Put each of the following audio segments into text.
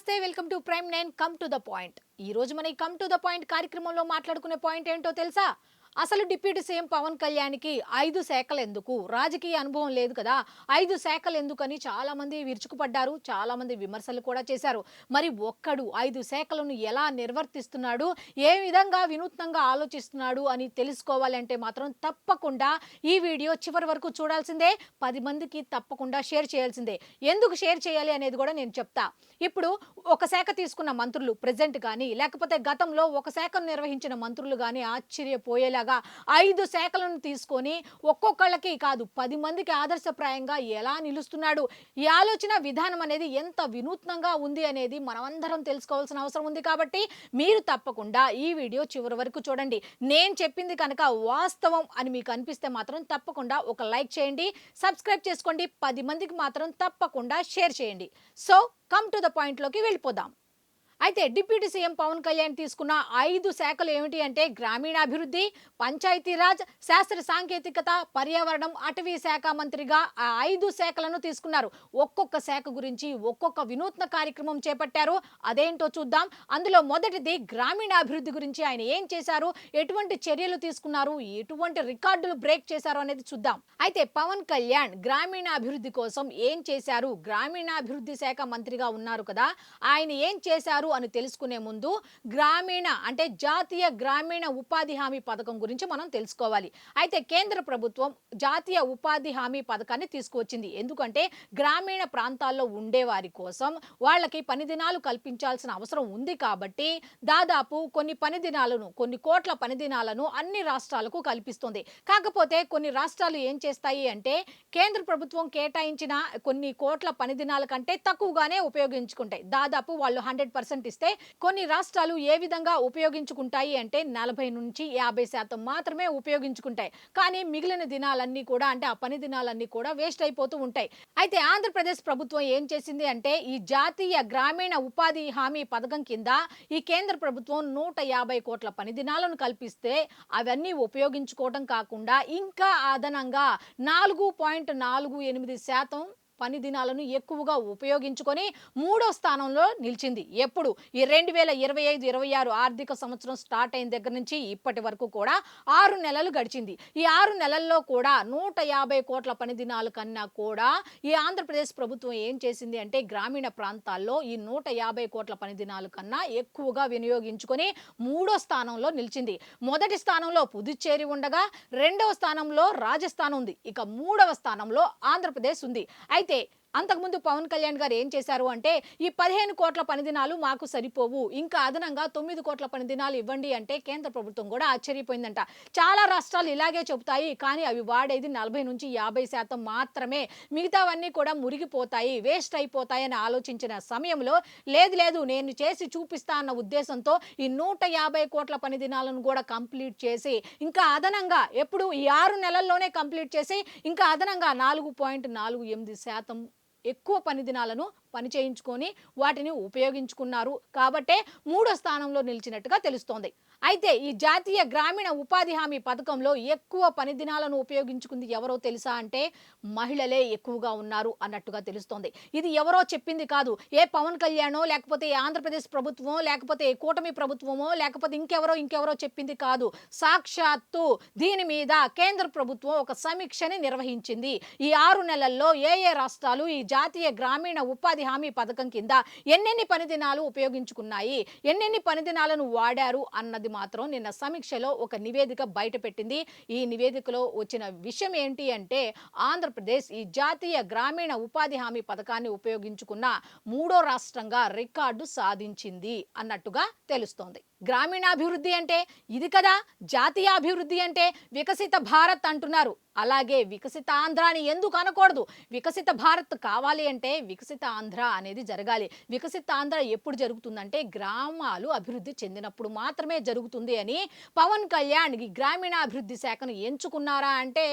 నమస్తే, welcome to prime 9 come to the point. ఈ రోజు మన కమ్ టు ద పాయింట్ కార్యక్రమంలో మాట్లాడుకునే పాయింట్ ఏంటో తెలుసా? అసలు డిప్యూటీ సీఎం పవన్ కళ్యాణ్కి 5 శాఖలు ఎందుకు? రాజకీయ అనుభవం లేదు కదా, 5 శాఖలు ఎందుకని చాలా మంది విరుచుకుపడ్డారు, చాలా మంది విమర్శలు కూడా చేశారు. మరి ఒక్కడు 5 శాఖలను ఎలా నిర్వర్తిస్తున్నాడు, ఏ విధంగా వినూత్నంగా ఆలోచిస్తున్నాడు అని తెలుసుకోవాలంటే మాత్రం తప్పకుండా ఈ వీడియో చివరి వరకు చూడాల్సిందే. 10 మందికి తప్పకుండా షేర్ చేయాల్సిందే. ఎందుకు షేర్ చేయాలి అనేది కూడా నేను చెప్తా. ఇప్పుడు ఒక శాఖ తీసుకున్న మంత్రులు ప్రెజెంట్ కానీ, లేకపోతే గతంలో ఒక శాఖను నిర్వహించిన మంత్రులు కానీ ఆశ్చర్యపోయేలాగా 5 శాఖలను తీసుకొని ఒక్కొక్కళ్ళకి కాదు 10 మందికి ఆదర్శప్రాయంగా ఎలా నిలుస్తున్నాడు, ఈ ఆలోచన విధానం అనేది ఎంత వినూత్నంగా ఉంది అనేది మనమందరం తెలుసుకోవాల్సిన అవసరం ఉంది. కాబట్టి మీరు తప్పకుండా ఈ వీడియో చివరి వరకు చూడండి. నేను చెప్పింది కనుక వాస్తవం అని మీకు అనిపిస్తే మాత్రం తప్పకుండా ఒక లైక్ చేయండి, సబ్స్క్రైబ్ చేసుకోండి, 10 మందికి మాత్రం తప్పకుండా షేర్ చేయండి. సో కమ్ టు ద పాయింట్లోకి వెళ్ళిపోదాం. అయితే డిప్యూటీ సీఎం పవన్ కళ్యాణ్ తీసుకున్న 5 శాఖలు ఏమిటి అంటే గ్రామీణాభివృద్ధి, పంచాయతీరాజ్, శాస్త్ర సాంకేతికత, పర్యావరణం, అటవీ శాఖ మంత్రిగా ఆ 5 శాఖలను తీసుకున్నారు. ఒక్కొక్క శాఖ గురించి ఒక్కొక్క వినూత్న కార్యక్రమం చేపట్టారు. అదేంటో చూద్దాం. అందులో మొదటిది గ్రామీణాభివృద్ధి గురించి ఆయన ఏం చేశారు, ఎటువంటి చర్యలు తీసుకున్నారు, ఎటువంటి రికార్డులు బ్రేక్ చేశారు అనేది చూద్దాం. అయితే పవన్ కళ్యాణ్ గ్రామీణాభివృద్ధి కోసం ఏం చేశారు, గ్రామీణాభివృద్ధి శాఖ మంత్రిగా ఉన్నారు కదా, ఆయన ఏం చేశారు అని తెలుసుకునే ముందు గ్రామీణ అంటే జాతీయ గ్రామీణ ఉపాధి హామీ పథకం గురించి మనం తెలుసుకోవాలి. అయితే కేంద్ర ప్రభుత్వం జాతీయ ఉపాధి హామీ పథకాన్ని తీసుకువచ్చింది. ఎందుకంటే గ్రామీణ ప్రాంతాల్లో ఉండే వారి కోసం వాళ్ళకి పని దినాలు కల్పించాల్సిన అవసరం ఉంది. కాబట్టి దాదాపు కొన్ని కోట్ల పని దినాలను అన్ని రాష్ట్రాలకు కల్పిస్తుంది. కాకపోతే కొన్ని రాష్ట్రాలు ఏం చేస్తాయి అంటే కేంద్ర ప్రభుత్వం కేటాయించిన కొన్ని కోట్ల పని దినాల కంటే తక్కువగానే ఉపయోగించుకుంటాయి. దాదాపు వాళ్ళు 100% ఇస్తే కొన్ని రాష్ట్రాలు ఏ విధంగా ఉపయోగించుకుంటాయి అంటే 40 నుంచి 50% మాత్రమే ఉపయోగించుకుంటాయి. కానీ మిగిలిన దినాలన్నీ కూడా అంటే ఆ పని దినాలన్నీ కూడా వేస్ట్ అయిపోతూ ఉంటాయి. అయితే ఆంధ్రప్రదేశ్ ప్రభుత్వం ఏం చేసింది అంటే ఈ జాతీయ గ్రామీణ ఉపాధి హామీ పథకం కింద ఈ కేంద్ర ప్రభుత్వం 150 కోట్ల పని దినాలను కల్పిస్తే అవన్నీ ఉపయోగించుకోవడం కాకుండా ఇంకా అదనంగా 4.48% పని దినాలను ఎక్కువగా ఉపయోగించుకొని 3వ స్థానంలో నిలిచింది. ఎప్పుడు ఈ 2025-26 ఆర్థిక సంవత్సరం స్టార్ట్ అయిన దగ్గర నుంచి ఇప్పటి వరకు కూడా 6 నెలలు గడిచింది. ఈ 6 నెలల్లో కూడా 150 కోట్ల పని దినాల కన్నా కూడా ఈ ఆంధ్రప్రదేశ్ ప్రభుత్వం ఏం చేసింది అంటే గ్రామీణ ప్రాంతాల్లో ఈ 150 కోట్ల పని దినాల కన్నా ఎక్కువగా వినియోగించుకొని 3వ స్థానంలో నిలిచింది. మొదటి స్థానంలో పుదుచ్చేరి ఉండగా 2వ స్థానంలో రాజస్థాన్ ఉంది. ఇక 3వ స్థానంలో ఆంధ్రప్రదేశ్ ఉంది. అయితే అంతకుముందు పవన్ కళ్యాణ్ గారు ఏం చేశారు అంటే ఈ 15 కోట్ల పని దినాలు మాకు సరిపోవు, ఇంకా అదనంగా 9 కోట్ల పని దినాలు ఇవ్వండి అంటే కేంద్ర ప్రభుత్వం కూడా ఆశ్చర్యపోయిందంట. చాలా రాష్ట్రాలు ఇలాగే చెబుతాయి, కానీ అవి వాడేది 40 నుంచి 50% మాత్రమే, మిగతావన్నీ కూడా మురిగిపోతాయి, వేస్ట్ అయిపోతాయి అని ఆలోచించిన సమయంలో లేదు నేను చేసి చూపిస్తా అన్న ఉద్దేశంతో ఈ 150 కోట్ల పని దినాలను కూడా కంప్లీట్ చేసి ఇంకా అదనంగా ఎప్పుడు ఈ 6 నెలల్లోనే కంప్లీట్ చేసి ఇంకా అదనంగా 4.48% ఎక్కువ పని దినాలను పని చేయించుకొని వాటిని ఉపయోగించుకున్నారు. కాబట్టే 3వ స్థానంలో నిలిచినట్టుగా తెలుస్తోంది. అయితే ఈ జాతీయ గ్రామీణ ఉపాధి హామీ పథకంలో ఎక్కువ పని దినాలను ఉపయోగించుకుంది ఎవరో తెలుసా అంటే మహిళలే ఎక్కువగా ఉన్నారు అన్నట్టుగా తెలుస్తోంది. ఇది ఎవరో చెప్పింది కాదు. ఏ పవన్ కళ్యాణో, లేకపోతే ఆంధ్రప్రదేశ్ ప్రభుత్వమో, లేకపోతే కూటమి ప్రభుత్వమో, లేకపోతే ఇంకెవరో చెప్పింది కాదు. సాక్షాత్తు దీని మీద కేంద్ర ప్రభుత్వం ఒక సమీక్షని నిర్వహించింది. ఈ 6 నెలల్లో ఏ రాష్ట్రాలు ఈ జాతీయ గ్రామీణ ఉపాధి హామీ పథకం కింద ఎన్నెన్ని పని దినాలు ఉపయోగించుకున్నాయి, ఎన్నెన్ని పని దినాలను వాడారు అన్నది మాత్రం నిన్న సమీక్షలో ఒక నివేదిక బయట పెట్టింది. ఈ నివేదికలో వచ్చిన విషయం ఏంటి అంటే ఆంధ్రప్రదేశ్ ఈ జాతీయ గ్రామీణ ఉపాధి హామీ పథకాన్ని ఉపయోగించుకున్న 3వ రాష్ట్రంగా రికార్డు సాధించింది అన్నట్టుగా తెలుస్తోంది. గ్రామీణాభివృద్ధి అంటే ఇది కదా, జాతీయాభివృద్ధి అంటే వికసిత భారత్ అంటున్నారు. అలాగే వికసిత ఆంధ్రాని ఎందుకు అనకూడదు? వికసిత భారత్ కావాలి అంటే వికసిత ఆంధ్ర అనేది జరగాలి. వికసిత ఆంధ్ర ఎప్పుడు జరుగుతుందంటే గ్రామాలు అభివృద్ధి చెందినప్పుడు మాత్రమే జరుగుతుంది అని పవన్ కళ్యాణ్ ఈ గ్రామీణాభివృద్ధి శాఖను ఎంచుకున్నారా అంటే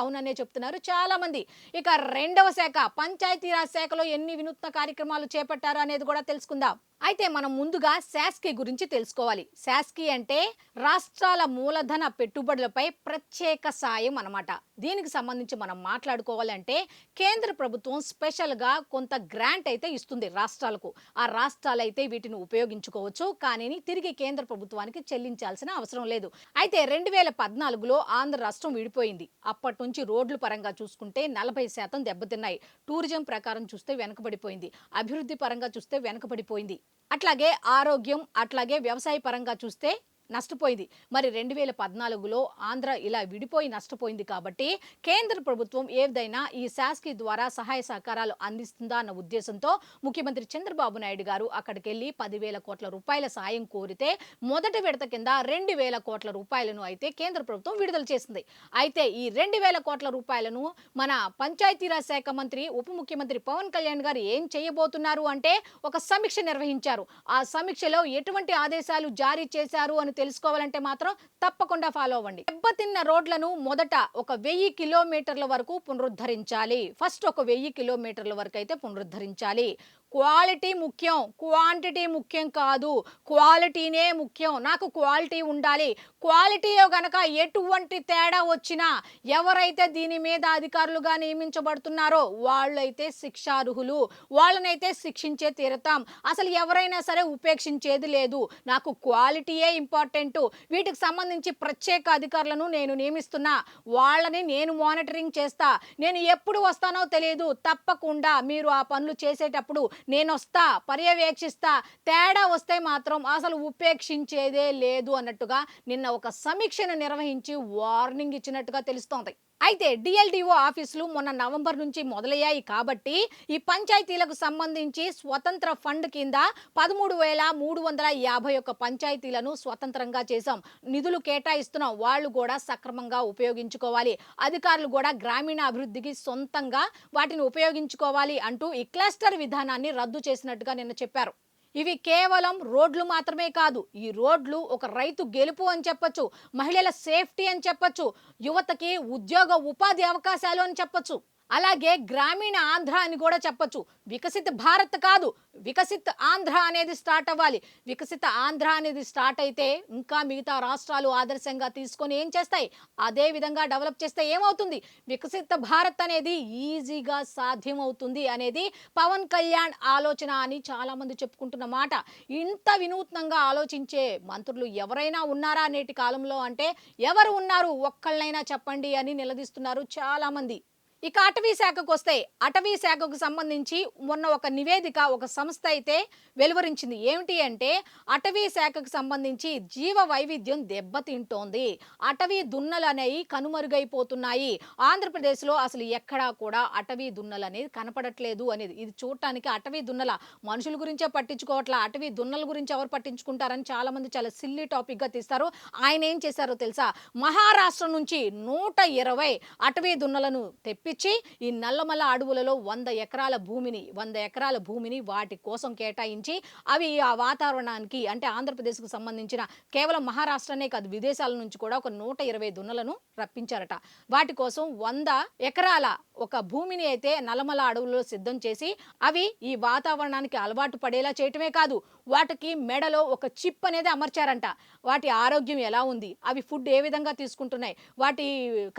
అవుననే చెప్తున్నారు చాలా మంది. ఇక 2వ శాఖ పంచాయతీరాజ్ శాఖలో ఎన్ని వినూత్న కార్యక్రమాలు చేపట్టారు అనేది కూడా తెలుసుకుందాం. అయితే మనం ముందుగా శాస్కి గురించి తెలుసుకోవాలి. శాస్కి అంటే రాష్ట్రాల మూలధన పెట్టుబడులపై ప్రత్యేక సాయం అన్నమాట. దీనికి సంబంధించి మనం మాట్లాడుకోవాలంటే కేంద్ర ప్రభుత్వం స్పెషల్గా కొంత గ్రాంట్ అయితే ఇస్తుంది రాష్ట్రాలకు. ఆ రాష్ట్రాలు అయితే వీటిని ఉపయోగించుకోవచ్చు, కానీ తిరిగి కేంద్ర ప్రభుత్వానికి చెల్లించాల్సిన అవసరం లేదు. అయితే 2014లో ఆంధ్ర రాష్ట్రం విడిపోయింది. అప్పటి నుంచి రోడ్ల పరంగా చూసుకుంటే 40% దెబ్బతిన్నాయి. టూరిజం ప్రకారం చూస్తే వెనకబడిపోయింది. అభివృద్ధి పరంగా చూస్తే వెనకబడిపోయింది. అట్లాగే ఆరోగ్యం, అట్లాగే వ్యవసాయ పరంగా చూస్తే నష్టపోయింది. మరి 2014లో ఆంధ్ర ఇలా విడిపోయి నష్టపోయింది కాబట్టి కేంద్ర ప్రభుత్వం ఏదైనా ఈ శాస్కి ద్వారా సహాయ సహకారాలు అందిస్తుందా అన్న ఉద్దేశంతో ముఖ్యమంత్రి చంద్రబాబు నాయుడు గారు అక్కడికి వెళ్లి 10,000 కోట్ల రూపాయల సాయం కోరితే మొదటి విడత కింద 2,000 కోట్ల రూపాయలను అయితే కేంద్ర ప్రభుత్వం విడుదల చేసింది. అయితే ఈ 2,000 కోట్ల రూపాయలను మన పంచాయతీరాజ్ శాఖ మంత్రి ఉప ముఖ్యమంత్రి పవన్ కళ్యాణ్ గారు ఏం చేయబోతున్నారు అంటే ఒక సమీక్ష నిర్వహించారు. ఆ సమీక్షలో ఎటువంటి ఆదేశాలు జారీ చేశారు అని తెలుసుకోవాలంటే మాత్రం తప్పకుండా ఫాలో అవ్వండి. దెబ్బతిన్న రోడ్లను మొదట ఒక 1000 కిలోమీటర్ల వరకు పునరుద్ధరించాలి. ఫస్ట్ ఒక 1000 కిలోమీటర్ల వరకు అయితే పునరుద్ధరించాలి. క్వాలిటీ ముఖ్యం, క్వాంటిటీ ముఖ్యం కాదు. క్వాలిటీనే ముఖ్యం. నాకు క్వాలిటీ ఉండాలి. క్వాలిటీలో గనక ఎటువంటి తేడా వచ్చినా ఎవరైతే దీని మీద అధికారులుగా నియమించబడుతున్నారో వాళ్ళైతే శిక్షార్హులు. వాళ్ళనైతే శిక్షించే తీరతాం. అసలు ఎవరైనా సరే ఉపేక్షించేది లేదు. నాకు క్వాలిటీయే ఇంపార్టెంట్. వీటికి సంబంధించి ప్రత్యేక అధికారులను నేను నియమిస్తున్నా. వాళ్ళని నేను మానిటరింగ్ చేస్తా. నేను ఎప్పుడు వస్తానో తెలియదు. తప్పకుండా మీరు ఆ పనులు చేసేటప్పుడు నేను వస్తా, పర్యవేక్షిస్తా. తేడా వస్తే మాత్రం అసలు ఉపేక్షించేదే లేదు అన్నట్టుగా నిన్న ఒక సమీక్షను నిర్వహించి వార్నింగ్ ఇచ్చినట్టుగా తెలుస్తోంది. అయితే డిఎల్డిఓ ఆఫీసులు మొన్న నవంబర్ నుంచి మొదలయ్యాయి కాబట్టి ఈ పంచాయతీలకు సంబంధించి స్వతంత్ర ఫండ్ కింద 13,351 పంచాయతీలను స్వతంత్రంగా చేశాం. నిధులు కేటాయిస్తున్నాం. వాళ్ళు కూడా సక్రమంగా ఉపయోగించుకోవాలి. అధికారులు కూడా గ్రామీణ అభివృద్ధికి సొంతంగా వాటిని ఉపయోగించుకోవాలి అంటూ ఈ క్లస్టర్ విధానాన్ని రద్దు చేసినట్టుగా నిన్న చెప్పారు. ఇవి కేవలం రోడ్లు మాత్రమే కాదు. ఈ రోడ్లు ఒక రైతు గెలుపు అని చెప్పొచ్చు, మహిళల సేఫ్టీ అని చెప్పొచ్చు, యువతకి ఉద్యోగ ఉపాధి అవకాశాలు అని చెప్పొచ్చు, అలాగే గ్రామీణ ఆంధ్ర అని కూడా చెప్పొచ్చు. వికసిత భారత్ కాదు, వికసిత్ ఆంధ్ర అనేది స్టార్ట్ అవ్వాలి. వికసిత ఆంధ్ర అనేది స్టార్ట్ అయితే ఇంకా మిగతా రాష్ట్రాలు ఆదర్శంగా తీసుకొని ఏం చేస్తాయి, అదే విధంగా డెవలప్ చేస్తే ఏమవుతుంది, వికసిత భారత్ అనేది ఈజీగా సాధ్యమవుతుంది అనేది పవన్ కళ్యాణ్ ఆలోచన అని చాలా మంది చెప్పుకుంటున్న మాట. ఇంత వినూత్నంగా ఆలోచించే మంత్రులు ఎవరైనా ఉన్నారా నేటి కాలంలో అంటే ఎవరు ఉన్నారు, ఒక్కళ్ళైనా చెప్పండి అని నిలదీస్తున్నారు చాలా మంది. ఇక అటవీ శాఖకు వస్తే అటవీ శాఖకు సంబంధించి మొన్న ఒక నివేదిక ఒక సంస్థ అయితే వెలువరించింది. ఏమిటి అంటే అటవీ శాఖకు సంబంధించి జీవ వైవిధ్యం దెబ్బతింటోంది. అటవీ దున్నలు అనేవి కనుమరుగైపోతున్నాయి. ఆంధ్రప్రదేశ్లో అసలు ఎక్కడా కూడా అటవీ దున్నలు అనేది కనపడట్లేదు అనేది. ఇది చూడటానికి అటవీ దున్నల మనుషుల గురించే పట్టించుకోవట్లా, అటవీ దున్నల గురించి ఎవరు పట్టించుకుంటారని చాలా మంది చాలా సిల్లీ టాపిక్గా తీస్తారు. ఆయన ఏం చేశారో తెలుసా, మహారాష్ట్ర నుంచి 120 అటవీ దున్నలను తెప్పి ఈ నల్లమల అడవులలో 100 ఎకరాల భూమిని వాటి కోసం కేటాయించి అవి ఆ వాతావరణానికి అంటే ఆంధ్రప్రదేశ్కు సంబంధించిన కేవలం మహారాష్ట్రనే కాదు విదేశాల నుంచి కూడా ఒక 120 దున్నలను రప్పించారట. వాటి కోసం 100 ఎకరాల ఒక భూమిని అయితే నల్లమల అడవులలో సిద్ధం చేసి అవి ఈ వాతావరణానికి అలవాటు పడేలా చేయటమే కాదు వాటికి మెడలో ఒక చిప్ అనేది అమర్చారంట. వాటి ఆరోగ్యం ఎలా ఉంది, అవి ఫుడ్ ఏ విధంగా తీసుకుంటున్నాయి, వాటి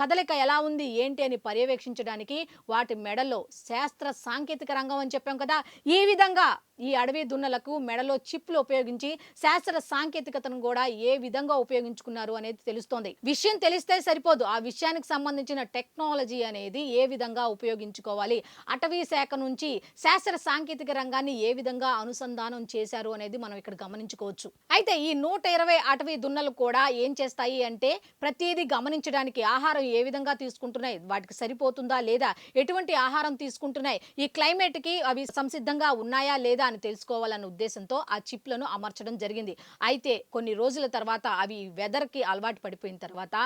కదలిక ఎలా ఉంది ఏంటి అని పర్యవేక్షించడానికి వాటి మెడలో శాస్త్ర సాంకేతిక రంగం అని చెప్పాం కదా, ఈ విధంగా ఈ అడవి దున్నలకు మెడలో చిప్లు ఉపయోగించి శాస్త్ర సాంకేతికతను కూడా ఏ విధంగా ఉపయోగించుకున్నారు అనేది తెలుస్తోంది. విషయం తెలిస్తే సరిపోదు, ఆ విషయానికి సంబంధించిన టెక్నాలజీ అనేది ఏ విధంగా ఉపయోగించుకోవాలి, అటవీ శాఖ నుంచి శాస్త్ర సాంకేతిక రంగాన్ని ఏ విధంగా అనుసంధానం చేశారు అనేది మనం ఇక్కడ గమనించుకోవచ్చు. అయితే ఈ 120 అటవీ దున్నలు కూడా ఏం చేస్తాయి అంటే ప్రతిదీ గమనించడానికి ఆహారం ఏ విధంగా తీసుకుంటున్నాయి, వాటికి సరిపోతుందా లేదా, ఎటువంటి ఆహారం తీసుకుంటున్నాయి, ఈ క్లైమేట్ కి అవి సంసిద్ధంగా ఉన్నాయా లేదా అని తెలుసుకోవాలన్న ఉద్దేశంతో ఆ చిప్లను అమర్చడం జరిగింది. అయితే కొన్ని రోజుల తర్వాత అవి వెదర్ కి అలవాటు పడిపోయిన తర్వాత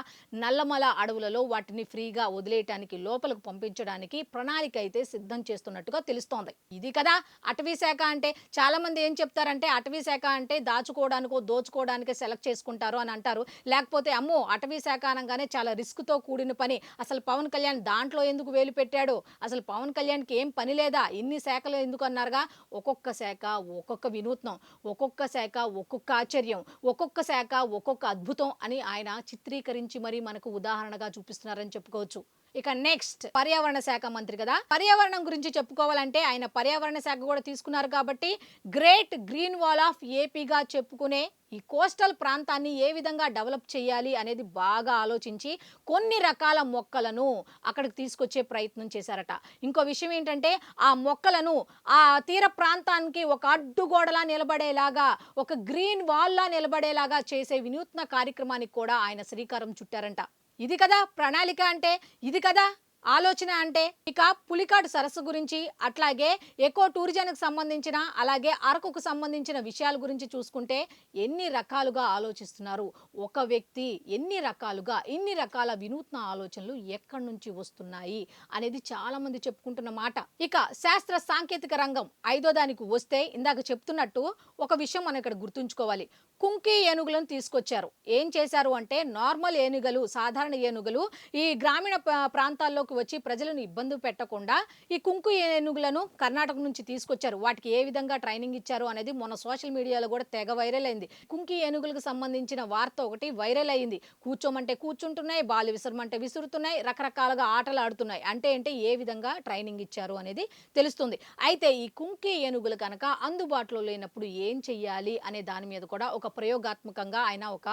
నల్లమల అడవులలో వాటిని ఫ్రీగా వదిలేయటానికి లోపలికి పంపించడానికి ప్రణాళిక అయితే సిద్ధం చేస్తున్నట్టుగా తెలుస్తోంది. ఇది కదా అటవీ శాఖ అంటే. చాలా మంది ఏం చెప్తారంటే అటవీ శాఖ అంటే దాచుకోవడానికో దోచుకోవడానికే సెలెక్ట్ చేసుకుంటారు అని అంటారు. లేకపోతే అమ్మో అటవీ శాఖ అనగానే చాలా రిస్క్ తో కూడిన పని, అసలు పవన్ కళ్యాణ్ దాంట్లో ఎందుకు వేలు పెట్టాడో, అసలు పవన్ కళ్యాణ్కి ఏం పని లేదా, ఇన్ని శాఖలు ఎందుకు అన్నారుగా. ఒక్కొక్క శాఖ ఒక్కొక్క వినూత్నం, ఒక్కొక్క శాఖ ఒక్కొక్క ఆశ్చర్యం, ఒక్కొక్క శాఖ ఒక్కొక్క అద్భుతం అని ఆయన చిత్రీకరించి మరి మనకు ఉదాహరణగా చూపిస్తున్నారని చెప్పుకోవచ్చు. ఇక నెక్స్ట్ పర్యావరణ శాఖ మంత్రి కదా. పర్యావరణం గురించి చెప్పుకోవాలంటే ఆయన పర్యావరణ శాఖ కూడా తీసుకున్నారు కాబట్టి గ్రేట్ గ్రీన్ వాల్ ఆఫ్ ఏపీగా చెప్పుకునే ఈ కోస్టల్ ప్రాంతాన్ని ఏ విధంగా డెవలప్ చేయాలి అనేది బాగా ఆలోచించి కొన్ని రకాల మొక్కలను అక్కడికి తీసుకొచ్చే ప్రయత్నం చేశారట. ఇంకో విషయం ఏంటంటే ఆ మొక్కలను ఆ తీర ప్రాంతానికి ఒక అడ్డుగోడలా నిలబడేలాగా, ఒక గ్రీన్ వాల్లా నిలబడేలాగా చేసే వినూత్న కార్యక్రమానికి కూడా ఆయన శ్రీకారం చుట్టారంట. ఇది కదా ప్రణాళిక అంటే, ఇది కదా ఆలోచన అంటే. ఇక పులికాటు సరస్సు గురించి, అట్లాగే ఎకో టూరిజంకి సంబంధించిన, అలాగే అరకుకు సంబంధించిన విషయాల గురించి చూసుకుంటే ఎన్ని రకాలుగా ఆలోచిస్తున్నారు ఒక వ్యక్తి, ఎన్ని రకాలుగా ఇన్ని రకాల వినూత్న ఆలోచనలు ఎక్కడి నుంచి వస్తున్నాయి అనేది చాలా మంది చెప్పుకుంటున్న మాట. ఇక శాస్త్ర సాంకేతిక రంగం ఐదో దానికి వస్తే ఇందాక చెప్తున్నట్టు ఒక విషయం మనం ఇక్కడ గుర్తుంచుకోవాలి. కుంకి ఏనుగులను తీసుకొచ్చారు. ఏం చేశారు అంటే నార్మల్ ఏనుగులు, సాధారణ ఏనుగులు ఈ గ్రామీణ ప్రాంతాల్లోకి వచ్చి ప్రజలను ఇబ్బంది పెట్టకుండా ఈ కుంకు ఏనుగులను కర్ణాటక నుంచి తీసుకొచ్చారు. వాటికి ఏ విధంగా ట్రైనింగ్ ఇచ్చారు అనేది మొన్న సోషల్ మీడియాలో కూడా తెగ వైరల్ అయింది. కుంకి ఏనుగులకు సంబంధించిన వార్త ఒకటి వైరల్ అయింది. కూర్చోమంటే కూర్చుంటున్నాయి, బాలు విసరమంటే విసురుతున్నాయి, రకరకాలుగా ఆటలు ఆడుతున్నాయి. అంటే ఏ విధంగా ట్రైనింగ్ ఇచ్చారు అనేది తెలుస్తుంది. అయితే ఈ కుంకి ఏనుగులు కనుక అందుబాటులో లేనప్పుడు ఏం చెయ్యాలి అనే దాని మీద కూడా ఒక ప్రయోగాత్మకంగా ఆయన ఒక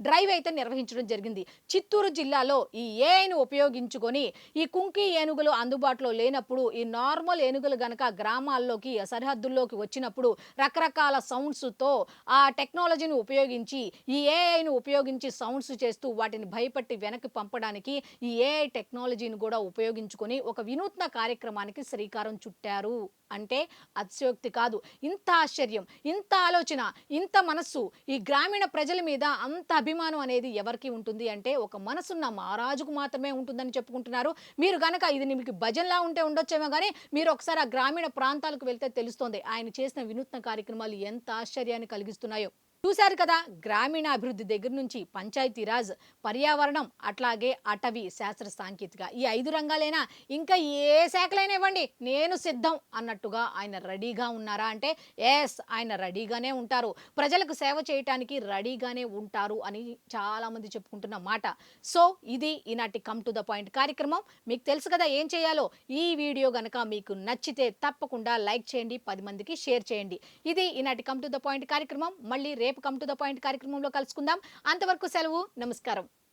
డ్రైవ్ అయితే నిర్వహించడం జరిగింది. చిత్తూరు జిల్లాలో ఈ ఏఐను ఉపయోగించుకొని ఈ కుంకి ఏనుగులు అందుబాటులో లేనప్పుడు ఈ నార్మల్ ఏనుగులు గనక గ్రామాల్లోకి సరిహద్దుల్లోకి వచ్చినప్పుడు రకరకాల సౌండ్స్తో ఆ టెక్నాలజీని ఉపయోగించి, ఈ ఏఐను ఉపయోగించి సౌండ్స్ చేస్తూ వాటిని భయపట్టి వెనక్కి పంపడానికి ఈ ఏఐ టెక్నాలజీని కూడా ఉపయోగించుకొని ఒక వినూత్న కార్యక్రమానికి శ్రీకారం చుట్టారు. అంటే అతిశయోక్తి కాదు. ఇంత ఆశ్చర్యం, ఇంత ఆలోచన, ఇంత మనస్సు ఈ గ్రామీణ ప్రజల మీద అంత అభిమానం అనేది ఎవరికి ఉంటుంది అంటే ఒక మనసున్న మహారాజుకు మాత్రమే ఉంటుందని చెప్పుకుంటున్నారు. మీరు గనక ఇది మీకు భజనలా ఉంటే ఉండొచ్చేమో కానీ మీరు ఒకసారి ఆ గ్రామీణ ప్రాంతాలకు వెళ్తే తెలుస్తుంది ఆయన చేసిన వినూత్న కార్యక్రమాలు ఎంత ఆశ్చర్యాన్ని కలిగిస్తున్నాయో. చూశారు కదా, గ్రామీణ అభివృద్ధి దగ్గర నుంచి పంచాయతీరాజ్, పర్యావరణం, అట్లాగే అటవీ, శాస్త్ర సాంకేతిక ఈ 5 రంగాలైనా ఇంకా ఏ శాఖలైనా ఇవ్వండి నేను సిద్ధం అన్నట్టుగా ఆయన రెడీగా ఉన్నారా అంటే ఎస్, ఆయన రెడీగానే ఉంటారు. ప్రజలకు సేవ చేయటానికి రెడీగానే ఉంటారు అని చాలా మంది చెప్పుకుంటున్న మాట. సో ఇది ఈనాటి కమ్ టు ద పాయింట్ కార్యక్రమం. మీకు తెలుసు కదా ఏం చేయాలో. ఈ వీడియో గనక మీకు నచ్చితే తప్పకుండా లైక్ చేయండి, 10 మందికి షేర్ చేయండి. ఇది ఈనాటి కమ్ టు ద పాయింట్ కార్యక్రమం. మళ్ళీ రేపు కమ్ టు ద పాయింట్ కార్యక్రమంలో కలుసుకుందాం. అంతవరకు సెలవు, నమస్కారం.